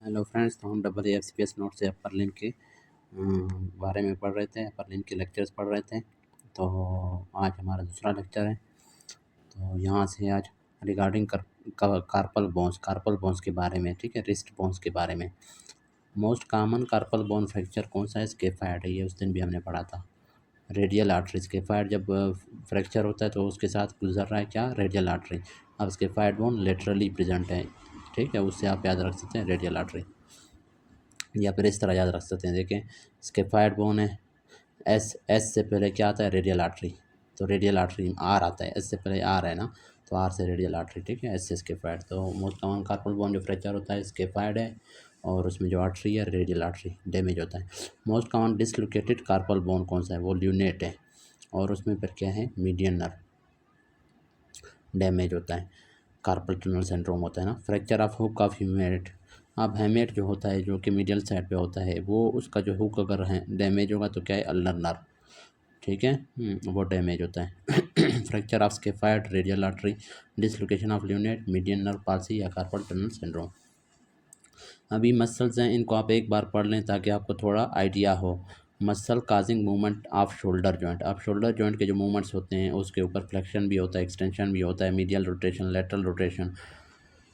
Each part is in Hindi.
हेलो फ्रेंड्स, तो हम double F C P S note से अपर लिंक के बारे में पढ़ रहे थे। अपर लिंक के लेक्चर्स पढ़ रहे थे। तो आज हमारा दूसरा लेक्चर है। तो यहाँ से आज रिगार्डिंग कार्पल बोन्स के बारे में, ठीक है, रिस्ट बोन्स के बारे में। Most common carpal bone fracture कौन सा है? स्केफाइड है। ये उस दिन भी हमने पढ़ा था। रेडियल आर्टरी, स्केफाइड जब फ्रैक्चर होता है तो उसके साथ गुजर रहा है क्या? Radial artery. अब स्केफाइड बोन लेटरली प्रेजेंट है, ठीक है, उससे आप याद रख सकते हैं रेडियल आर्टरी, या फिर इस तरह याद रख सकते हैं। देखें, स्केफाइड बोन है, एस एस से पहले क्या आता है? Radial artery. तो रेडियल आर्टरी आर आता है, एस से पहले आर है ना, तो आर से रेडियल आर्टरी, ठीक है, एस से स्केफाइड। तो मोस्ट कॉमन कार्पल बोन जो फ्रैक्चर होता है स्केफाइड है, और उसमें जो आर्टरी है रेडियल आर्टरी डैमेज होता है। Most common dislocated carpal bone कौन सा है? वो ल्यूनेट है, और उसमें फिर क्या है? मीडियन नर्व डैमेज होता है, कार्पल टनल सिंड्रोम होता है ना। Fracture of hook of humate. अब हेमेट जो होता है, जो कि मीडियल साइड पे होता है, वो उसका जो हुक अगर है डैमेज होगा तो क्या है? अल्नर नर्व, ठीक है, वो डैमेज होता है। Fracture of scaphoid, radial artery, dislocation of lunate, median nerve palsy या कार्पल टनल सिंड्रोम। अभी मसल्स हैं, इनको आप एक बार पढ़ लें ताकि आपको थोड़ा आइडिया हो। Muscle causing movement of shoulder joint. अब शोल्डर जॉइंट के जो मूवमेंट्स होते हैं उसके ऊपर फ्लेक्शन भी होता है, एक्सटेंशन भी होता है, मीडियल रोटेशन, लेटरल रोटेशन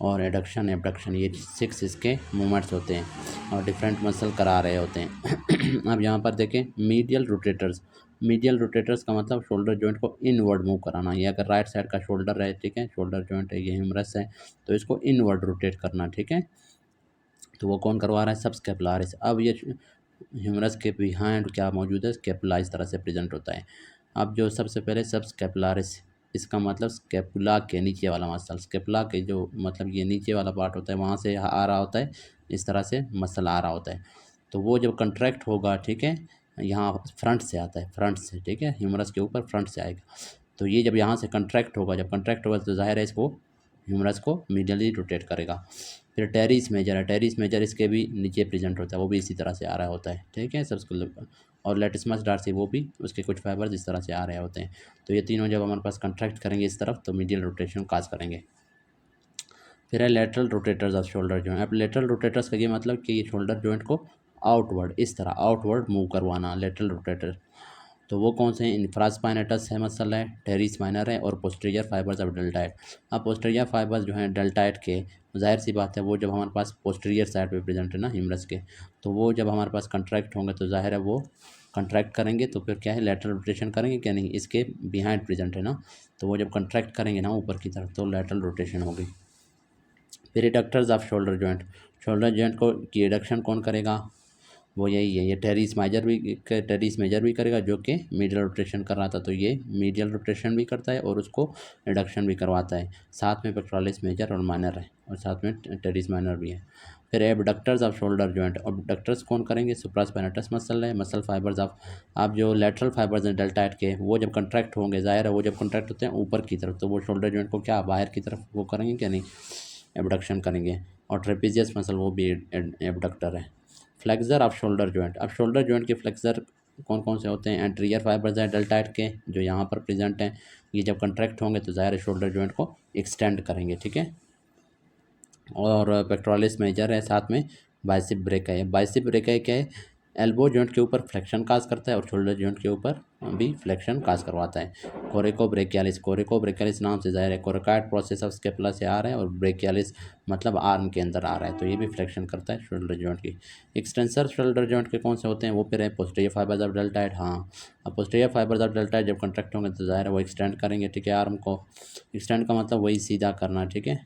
और एडक्शन एबडक्शन, ये 6 इसके मूवमेंट्स होते हैं और डिफरेंट मसल करा रहे होते हैं। अब यहाँ पर देखें, मीडियल रोटेटर्स। मीडियल रोटेटर्स का मतलब शोल्डर जॉइंट को इनवर्ड मूव कराना। ये अगर राइट साइड का शोल्डर है, ठीक है, शोल्डर जॉइंट है, ये ह्यूमरस है, तो इसको इनवर्ड रोटेट करना, ठीक है। तो वो कौन करवा रहा है? सब स्केपुलारिस। अब ये ह्यूमरस के बिहाइंड क्या मौजूद है? स्केपुला इस तरह से प्रेजेंट होता है। अब जो सबसे पहले सब स्केपुलारिस, इसका मतलब स्केपुला के नीचे वाला मसल, स्केपुला के जो मतलब ये नीचे वाला पार्ट होता है वहाँ से आ रहा होता है, इस तरह से मसल आ रहा होता है। तो वो जब कंट्रैक्ट होगा, ठीक है, यहाँ फ्रंट से आता है, फ्रंट से, ठीक है, ह्यूमरस के ऊपर फ्रंट से आएगा। तो ये जब यहाँ से कंट्रैक्ट होगा, जब कंट्रैक्ट होगा तो जाहिर है इसको ह्यूमरस को मीडियली रोटेट करेगा। फिर टेरिस मेजर है, टेरिस मेजर इसके भी नीचे प्रेजेंट होता है, वो भी इसी तरह से आ रहा होता है, ठीक है, सबसे। और लेटिसमस डार्सी, वो भी उसके कुछ फाइबर्स इस तरह से आ रहे होते हैं। तो ये तीनों जब हमारे पास कंट्रैक्ट करेंगे इस तरफ तो मीडियल रोटेशन काज करेंगे। फिर है lateral rotators of shoulder joint. अब लेटरल रोटेटर्स का ये मतलब कि ये शोल्डर जॉइंट को आउटवर्ड, इस तरह आउटवर्ड मूव करवाना, लेटरल रोटेटर। तो वो कौन से हैं? इंफ्रास्पाइनेटस है मसल है, टेरिस माइनर है, और पोस्टीरियर फाइबर्स ऑफ डेल्टाइड। अब पोस्टीरियर फाइबर्स जो हैं डेल्टाइड के, जाहिर सी बात है वो जब हमारे पास पोस्टीरियर साइड पे प्रेजेंट है ना ह्यूमरस के, तो वो जब हमारे पास कंट्रैक्ट होंगे तो जाहिर है वो कंट्रैक्ट करेंगे तो फिर क्या है? लेटरल रोटेशन करेंगे क्या? नहीं, इसके बिहाइंड प्रेजेंट है ना, तो वो जब कंट्रैक्ट करेंगे ना ऊपर की तरफ तो लेटरल रोटेशन होगी। फिर reductors of shoulder joint. Shoulder joint को की रिडक्शन कौन करेगा? वो यही है, ये टेरिस मेजर भी करेगा जो कि मीडियल रोटेशन कर रहा था, तो ये मीडियल रोटेशन भी करता है और उसको रिडक्शन भी करवाता है। साथ में पेक्टोरालिस मेजर और माइनर है, और साथ में टेरिस माइनर भी है। फिर abductors of shoulder joint. Abductors कौन करेंगे? सुप्रास्पाइनेटस मसल है, मसल फाइबर्स ऑफ। आप जो लेटरल फाइबर्स हैं डेल्टाइड के, वो जब कंट्रैक्ट होंगे, जाहिर है वो जब कंट्रैक्ट होते हैं ऊपर की तरफ, तो वो शोल्डर जॉइंट को क्या बाहर की तरफ वो करेंगे क्या? नहीं, एबडक्शन करेंगे। और ट्रेपेजियस मसल वो भी एबडक्टर है। Flexor of shoulder joint. अब शोल्डर जॉइंट के फ्लेक्सर कौन कौन से होते हैं? एंटीरियर फाइबर्स हैं डेल्टाइड के, जो यहाँ पर प्रेजेंट हैं, ये जब कंट्रैक्ट होंगे तो ज़ाहिर है शोल्डर जॉइंट को एक्सटेंड करेंगे, ठीक है। और पेक्टोरालिस मेजर है, साथ में बाइसेप ब्रेका है। बाइसेप ब्रेका क्या है? एल्बो जॉइंट के ऊपर फ्लेक्शन काज करता है और शोल्डर जॉइंट के ऊपर भी फ्लेक्शन काज करवाता है। कोरिकोब्रेकियालिस, कोरिकोब्रेकियालिस नाम से जाहिर है कोरिकाइड प्रोसेस ऑफ स्केपुला से आ रहा है, और ब्रेकियालिस मतलब आर्म के अंदर आ रहा है, तो ये भी फ्लेक्शन करता है शोल्डर जॉइंट की। एक्सटेंसर शोल्डर जॉइंट के कौन से होते हैं? वो फिर है पोस्टीरियर फाइबर्स ऑफ डेल्टाइड। हाँ, अब पोस्टीरियर फाइबर्स ऑफ डेल्टाइड जब कंट्रैक्ट होंगे तो जाहिर है वो एक्सटेंड करेंगे, ठीक है, आर्म को। एक्सटेंड का मतलब वही सीधा करना, ठीक है।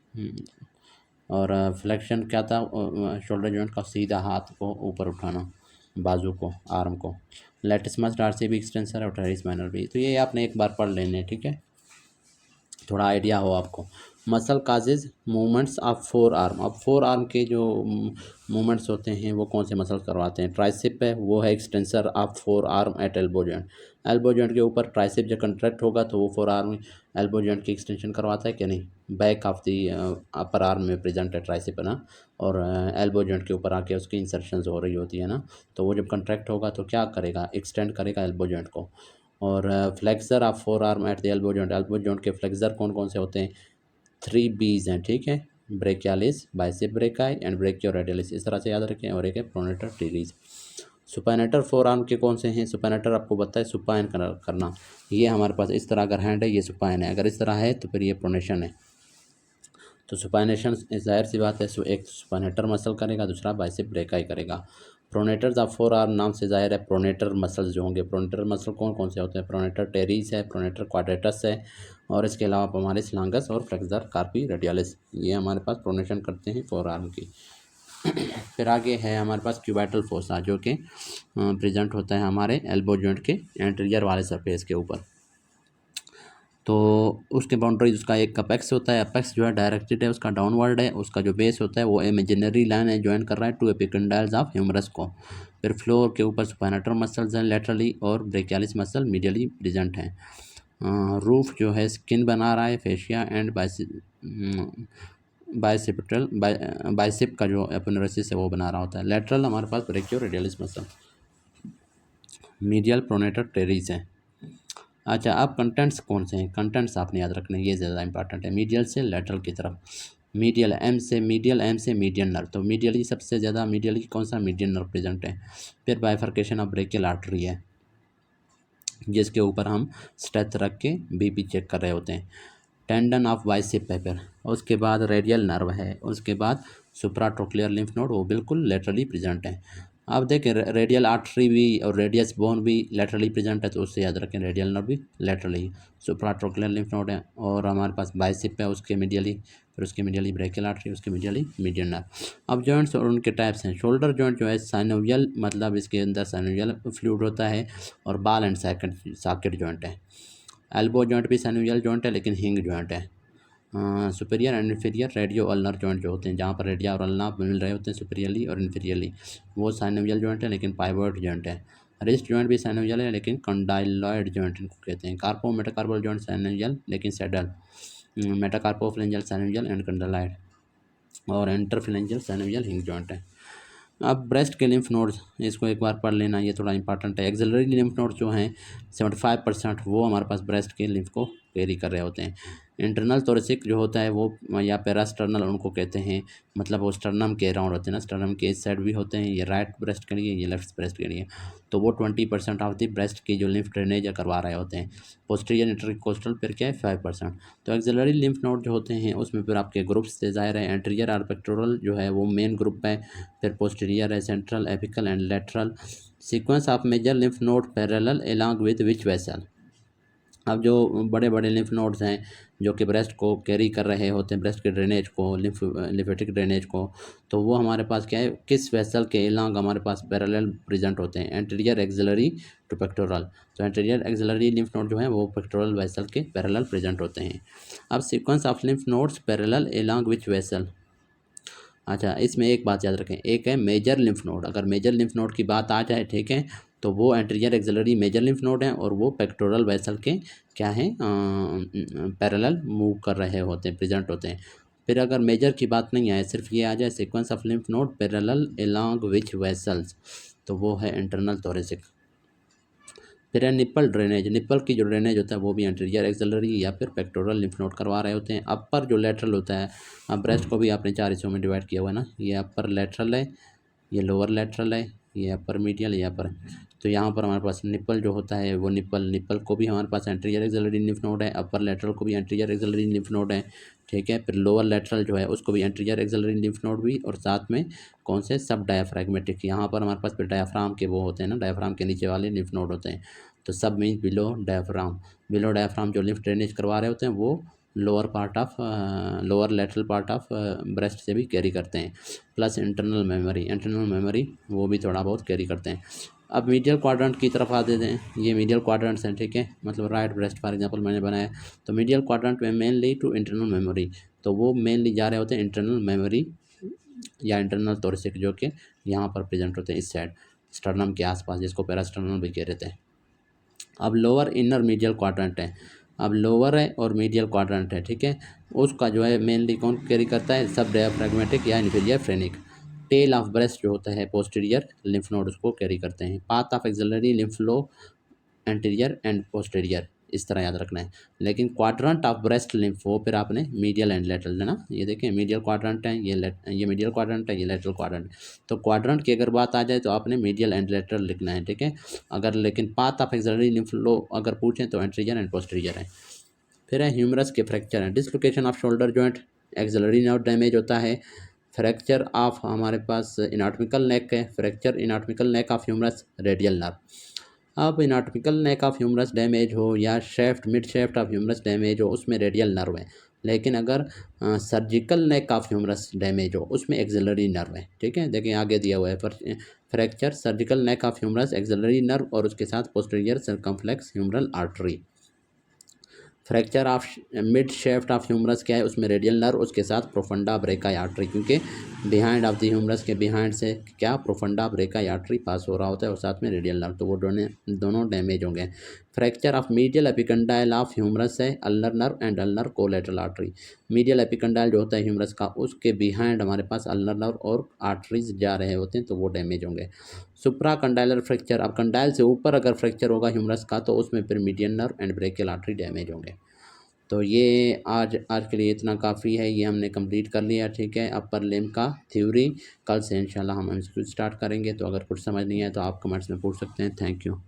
और फ्लेक्शन क्या था? शोल्डर जॉइंट का सीधा हाथ को ऊपर उठाना, बाजू को, आर्म को। लेटिसमस डार्सी भी एक्सटेंसर है और टेरिस माइनर भी। तो ये आपने एक बार पढ़ लेने, ठीक है, थोड़ा आइडिया हो आपको। Muscle causes movements of four arm. अब फोर आर्म के जो मूवमेंट्स होते हैं वो कौन से मसल करवाते हैं? ट्राइसेप है, वो है extensor of four arm at elbow joint. Elbow joint के ऊपर ट्राइसेप जब कंट्रैक्ट होगा तो वो फोर आर्म एल्बो जॉइंट की एक्सटेंशन करवाता है क्या? नहीं, back of the upper arm में प्रेजेंट है ट्राइसेप, है ना, और एल्बो जॉइंट के ऊपर आके उसकी इंसर्शन हो रही होती है ना, तो वो जब कंट्रैक्ट होगा तो क्या करेगा? एक्सटेंड करेगा एल्बो जॉइंट को। और flexor of four arm at the elbow joint. Elbow joint के फ्लेक्सर कौन कौन से होते हैं? 3 Bs हैं, ठीक है, ब्रेकियालिस, बाइसेप ब्रेकाई एंड ब्रेकियोरेडियलिस, इस तरह से याद रखें। और एक है प्रोनेटर टेरीज। सुपाइनेटर फोर आर्म के कौन से हैं? सुपाइनेटर आपको बताए सुपाइन करना, ये हमारे पास इस तरह अगर हैंड है ये सुपाइन है, अगर इस तरह है तो फिर ये प्रोनेशन है। तो सुपाइनेशन जाहिर सी बात है, एक सुपाइनेटर मसल करेगा, दूसरा बाइसेप ब्रेकाई करेगा। प्रोनेटर्स ऑफ फोर आर्म नाम से जाहिर है प्रोनेटर मसल्स जो होंगे। प्रोनेटर मसल कौन कौन से होते हैं? प्रोनेटर टेरीज है, प्रोनेटर क्वाड्रेटस है, और इसके अलावा हमारे स्लांगस और फ्लेक्सर कार्पी रेडियलिस, ये हमारे पास प्रोनेशन करते हैं फोर आर्म की। फिर आगे है हमारे पास क्यूबाइटल फोसा, जो कि प्रेजेंट होता है हमारे एल्बो जॉइंट के एंटीरियर वाले सरफेस के ऊपर। तो उसके बाउंड्रीज, उसका एक अपेक्स होता है, अपेक्स जो है डायरेक्टेड है, उसका डाउनवर्ड है, उसका जो बेस होता है वो इमेजिनरी लाइन है, ज्वाइन कर रहा है टू एपिकंडाइल्स ऑफ ह्यूमरस को। फिर फ्लोर के ऊपर सुपाइनेटर मसल्स हैं लेटरली, और ब्रेकियालिस मसल मीडियली प्रेजेंट हैं। रूफ जो है स्किन बना रहा है, फेशिया एंड बाइसेप्टल बाइसेप का जो एपोनेरोसिस है वो बना रहा होता है। लेटरल हमारे पास ब्रेकियोरेडियलिस मसल, मीडियल प्रोनेटर टेरीज है। अच्छा, अब कंटेंट्स कौन से हैं? कंटेंट्स आपने याद रखने, ये ज़्यादा इंपॉर्टेंट है। मीडियल से लेटरल की तरफ, मीडियल एम से मीडियन नर्व, तो मीडियली सबसे ज़्यादा मीडियली कौन सा? मीडियन नर्व प्रेजेंट है। फिर बाइफर्केशन ऑफ ब्रेकियल आर्टरी है, जिसके ऊपर हम स्टेथ रख के बीपी चेक कर रहे होते हैं। टेंडन ऑफ बाइसेप है, फिर उसके बाद रेडियल नर्व है, उसके बाद सुप्राट्रोक्लियर लिम्फ नोड, वो बिल्कुल लेटरली प्रेजेंट है। अब देखें रेडियल आर्टरी भी और रेडियस बोन भी लेटरली प्रेजेंट है, तो उससे याद रखें रेडियल नर्व भी लेटरली, सुप्राट्रोक्लियर लिम्फ नोड है, और हमारे पास बाइसेप है उसके मीडियली, फिर उसके मीडियली ब्रेकियल आर्टरी, उसके मीडियली मीडियन नर्व। अब जॉइंट्स और उनके टाइप्स हैं। शोल्डर जॉइंट जो है साइनोवियल, मतलब इसके अंदर साइनोवियल फ्लूइड होता है, और बाल एंड सॉकेट जॉइंट है। एल्बो जॉइंट भी साइनोवियल जॉइंट है लेकिन हिंग जॉइंट है। Superior and inferior radio ulnar joint जो होते हैं, जहाँ पर रेडिया और अल्ना मिल रहे होते हैं सुपीरियरली और इन्फीरियरली, वो साइनोवियल जॉइंट है लेकिन पाइवोट जॉइंट है। रिस्ट जॉइंट भी साइनोवियल है लेकिन कंडाइलॉइड जॉइंट इनको कहते हैं। कार्पो मेटाकार्पल जॉइंट साइनोवियल लेकिन सैडल, मेटाकार्पोफ्लेंजल साइनोवियल एंड कंडाइलॉइड, और इंटरफ्लेंजल साइनोवियल हिंग जॉइंट है। अब ब्रेस्ट के लिम्फ नोड्स, इसको एक बार पढ़ लेना, ये थोड़ा इंपॉर्टेंट है। एक्सिलरी लिम्फ नोड्स जो हैं 75% वो हमारे पास ब्रेस्ट के लिम्फ को कैरी कर रहे होते हैं। इंटरनल थोरेसिक जो होता है वो, या पेरास्टर्नल उनको कहते हैं, मतलब वो स्टर्नम के अराउंड होते हैं ना, स्टर्नम के इस साइड भी होते हैं, ये राइट ब्रेस्ट के लिए, ये लेफ्ट ब्रेस्ट के लिए। तो वो 20% ऑफ द ब्रेस्ट की जो लिम्फ ड्रेनेज करवा रहे होते हैं। पोस्टीरियर इंटरकोस्टल फिर क्या है 5%। तो एक्सिलरी लिम्फ नोड जो होते हैं उसमें फिर आपके ग्रुप्स से ज़ाहिर है, एंटीरियर और पेक्टोरल जो है वो मेन ग्रुप है, फिर पोस्टीरियर है, central, apical and lateral. Sequence of major lymph node parallel along with which vessel. अब जो बड़े बड़े लिम्फ नोड्स हैं जो कि ब्रेस्ट को कैरी कर रहे होते हैं, ब्रेस्ट के ड्रेनेज को, लिम्फेटिक ड्रेनेज को, तो वो हमारे पास क्या है, किस वेसल के अलोंग हमारे पास पैरेलल प्रेजेंट होते हैं? Anterior axillary to pectoral. तो एंटीरियर एक्सिलरी लिम्फ नोड जो है वो पेक्टोरल वेसल के पैरेलल प्रेजेंट होते हैं। अब sequence of lymph nodes parallel along which vessel. अच्छा, इसमें एक बात याद रखें, एक है मेजर लिम्फ नोड। अगर मेजर लिम्फ नोड की बात आ जाए, ठीक है, तो वो anterior axillary major lymph node हैं, और वो पेक्टोरल वेसल के क्या हैं, पैरेलल मूव कर रहे होते हैं, प्रेजेंट होते हैं। फिर अगर मेजर की बात नहीं आए, सिर्फ ये आ जाए sequence of lymph node parallel along which vessels, तो वो है इंटरनल थोरेसिक। फिर है निप्पल ड्रेनेज। निप्पल की जो ड्रेनेज होता है वो भी एंटीरियर एक्सिलरी या फिर पेक्टोरल लिम्फ नोड करवा रहे होते हैं। अपर जो लेटरल होता है, अब ब्रेस्ट को भी आपने 4 हिस्सों में डिवाइड किया हुआ है ना, ये अपर लेटरल है, ये लोअर लेटरल है, ये अपर मीडियल, ये अपर। तो यहाँ पर हमारे पास निप्पल जो होता है वो निप्पल को भी हमारे पास एंटीरियर एक्सिलरी लिम्फ नोड है, अपर लेटरल को भी एंटीरियर एक्सिलरी लिम्फ नोड है, ठीक है। फिर लोअर लेटरल जो है उसको भी एंटीरियर एक्सिलरी लिम्फ नोड भी, और साथ में कौन से, सब डायाफ्रैगमेटिक। यहाँ पर हमारे पास फिर डायाफ्राम के वो होते हैं ना, डायाफ्राम के नीचे वाले लिम्फ नोड होते हैं। तो सब means below diaphragm. Below diaphragm जो लिम्फ ड्रेनेज करवा रहे होते हैं वो lower lateral part of breast से भी कैरी करते हैं। प्लस इंटरनल मेमोरी वो भी थोड़ा बहुत कैरी करते हैं। अब मीडियल क्वाड्रेंट की तरफ आ देते हैं, ये मीडियल क्वाड्रेंट्स हैं, ठीक है, मतलब राइट ब्रेस्ट फॉर एग्जांपल मैंने बनाया, तो मीडियल क्वाड्रेंट में मेनली टू इंटरनल मेमोरी, तो वो मेनली जा रहे होते हैं इंटरनल मेमोरी या इंटरनल थोरेसिक, जो कि यहाँ पर प्रेजेंट होते हैं इस साइड स्टर्नम के आसपास, जिसको पैरास्टर्नल भी कह रहे थे। अब लोअर इनर मीडियल क्वाड्रेंट है, अब लोअर है और मीडियल क्वाड्रेंट है, ठीक है, उसका जो है मेनली कौन कैरी करता है, सब डायाफ्रैगमेटिक या inferior phrenic. Tail of breast जो होता है पोस्टीरियर लिम्फ नोड उसको कैरी करते हैं। Path of axillary lymph flow anterior and posterior, इस तरह याद रखना है। लेकिन क्वाड्रेंट ऑफ ब्रेस्ट लिम्फ वो फिर आपने मीडियल एंड लेटरल देना। ये देखें मीडियल क्वाड्रेंट है, ये मीडियल क्वाड्रेंट है, ये लेटरल क्वाड्रेंट। तो क्वाड्रेंट की अगर बात आ जाए तो आपने मीडियल एंड लेटरल लिखना है, ठीक है। अगर लेकिन पाथ ऑफ एक्सिलरी लिम्फ लो अगर पूछें तो एंटीरियर एंड पोस्टीरियर है। फिर है ह्यूमरस के फ्रैक्चर है, dislocation of shoulder joint, axillary nerve damage होता है। फ्रैक्चर ऑफ हमारे पास एनाटॉमिकल नेक है, fracture anatomical neck of humerus radial nerve. अब anatomical neck of humerus damage हो या shaft mid shaft of humerus damage हो उसमें रेडियल नर्व है। लेकिन अगर surgical neck of humerus damage हो उसमें एक्सिलरी नर्व है, ठीक है। देखिए आगे दिया हुआ है fracture surgical neck of humerus axillary nerve और उसके साथ posterior circumflex humeral artery. Fracture of mid shaft of humerus क्या है, उसमें रेडियल नर्व उसके साथ प्रोफंडा ब्रेका आर्टरी, क्योंकि बिहाइंड ऑफ द ह्यूमरस के बिहाइंड से क्या प्रोफंडा ब्रेका आर्टरी पास हो रहा होता है और साथ में रेडियल नर्व, तो वो दोनों डैमेज होंगे। Fracture of medial epicondyle of humerus है ulnar nerve and ulnar collateral artery. Medial epicondyle जो होता है ह्यूमरस का उसके बिहाइंड हमारे पास अल्नर नर्व और आर्टरीज जा रहे होते हैं तो वो डैमेज होंगे। सुप्रा कंडाइलर फ्रैक्चर, अब कंडाइल से ऊपर अगर फ्रैक्चर होगा ह्यूमरस का तो उसमें फिर median nerve and brachial artery damage होंगे। तो ये आज के लिए इतना काफ़ी है, ये हमने कंप्लीट कर लिया, ठीक है। अपर लिम्ब का थ्योरी कल से इंशाल्लाह हम एमसीक्यू स्टार्ट करेंगे। तो अगर कुछ समझ नहीं है तो आप कमेंट्स में पूछ सकते हैं। Thank you.